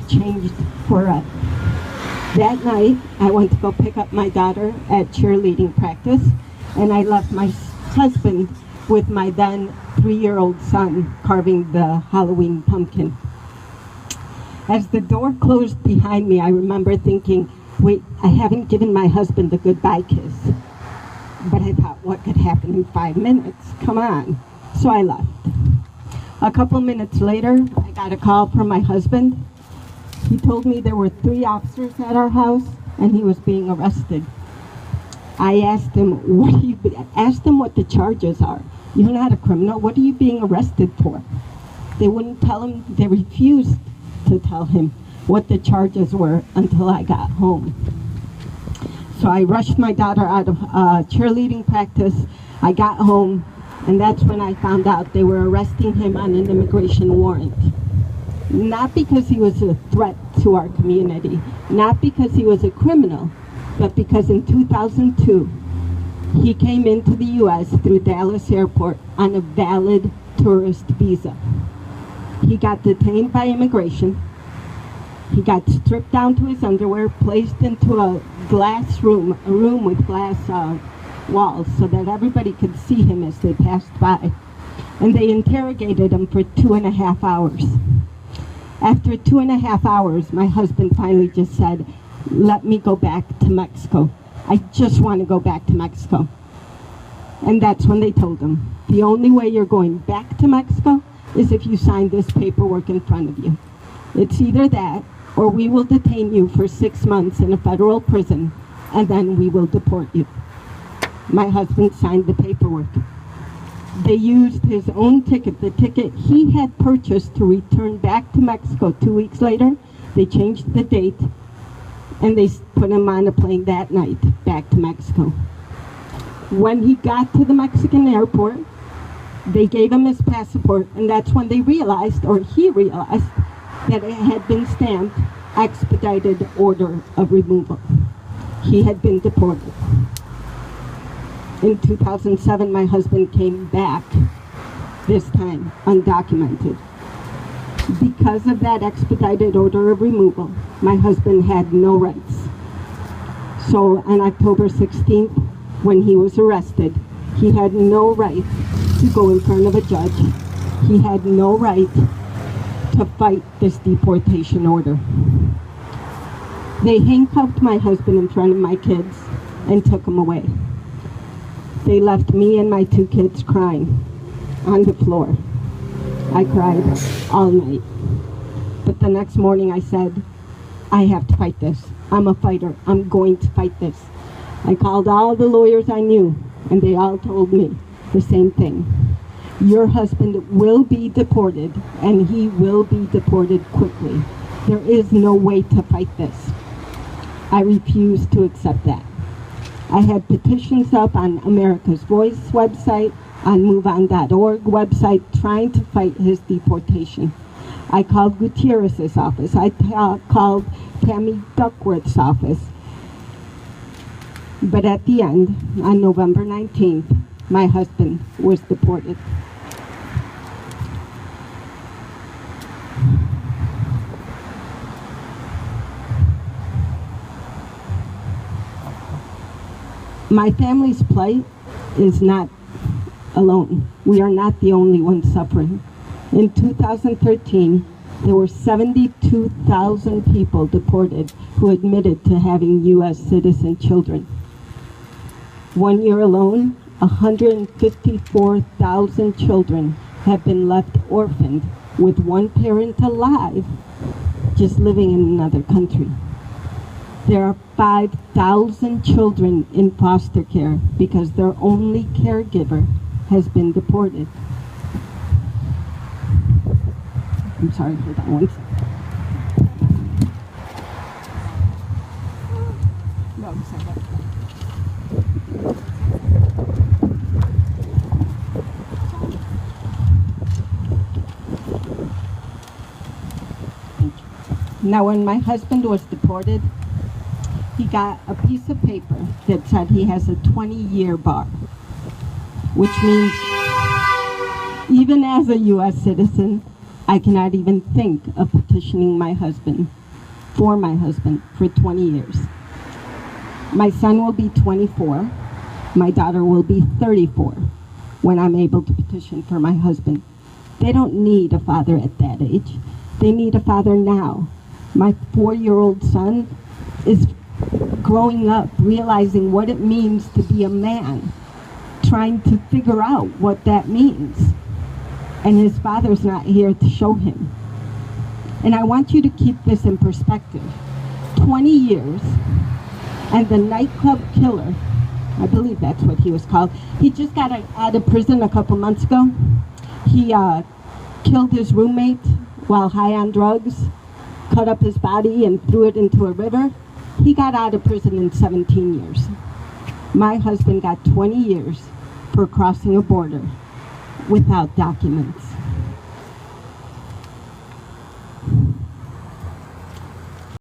changed forever. That night, I went to go pick up my daughter at cheerleading practice, and I left my husband with my then 3-year-old son carving the Halloween pumpkin. As the door closed behind me, I remember thinking, wait, I haven't given my husband a goodbye kiss. But I thought, what could happen in 5 minutes? Come on. So I left. A couple minutes later, I got a call from my husband. He told me there were 3 officers at our house and he was being arrested. I asked him, what the charges are. You're not a criminal. What are you being arrested for? They wouldn't tell him. They refused to tell him what the charges were until I got home. So I rushed my daughter out of cheerleading practice. I got home, and that's when I found out they were arresting him on an immigration warrant. Not because he was a threat to our community, not because he was a criminal, but because in 2002, he came into the U.S. through Dallas Airport on a valid tourist visa. He got detained by immigration. He got stripped down to his underwear, placed into a glass room, a room with glass walls so that everybody could see him as they passed by. And they interrogated him for 2.5 hours. After 2.5 hours, my husband finally just said, let me go back to Mexico. I just want to go back to Mexico. And that's when they told him, the only way you're going back to Mexico is if you sign this paperwork in front of you. It's either that, or we will detain you for 6 months in a federal prison, and then we will deport you. My husband signed the paperwork. They used his own ticket, the ticket he had purchased to return back to Mexico 2 weeks later. They changed the date, and they put him on a plane that night back to Mexico. When he got to the Mexican airport, they gave him his passport, and that's when they realized, or he realized, that it had been stamped expedited order of removal. He had been deported. In 2007, my husband came back, this time undocumented. Because of that expedited order of removal, my husband had no rights. So on October 16th, when he was arrested, he had no right to go in front of a judge. He had no right to fight this deportation order. They handcuffed my husband in front of my kids and took him away. They left me and my 2 kids crying on the floor. I cried all night. But the next morning I said, I have to fight this. I'm a fighter. I'm going to fight this. I called all the lawyers I knew, and they all told me the same thing. Your husband will be deported, and he will be deported quickly. There is no way to fight this. I refused to accept that. I had petitions up on America's Voice website, on MoveOn.org website, trying to fight his deportation. I called Gutierrez's office. I called Tammy Duckworth's office. But at the end, on November 19th, my husband was deported. My family's plight is not alone. We are not the only ones suffering. In 2013, there were 72,000 people deported who admitted to having U.S. citizen children. 1 year alone, 154,000 children have been left orphaned with one parent alive, just living in another country. There are 5,000 children in foster care because their only caregiver has been deported. I'm sorry, hold on one second. No, sorry. Now, when my husband was deported, he got a piece of paper that said he has a 20-year bar, which means even as a U.S. citizen, I cannot even think of petitioning petitioning my husband for 20 years. My son will be 24. My daughter will be 34 when I'm able to petition for my husband. They don't need a father at that age. They need a father now. My 4-year-old son is growing up, realizing what it means to be a man, trying to figure out what that means. And his father's not here to show him. And I want you to keep this in perspective. 20 years, and the nightclub killer, I believe that's what he was called, he just got out of prison a couple months ago. He killed his roommate while high on drugs, cut up his body and threw it into a river. He got out of prison in 17 years. My husband got 20 years for crossing a border without documents.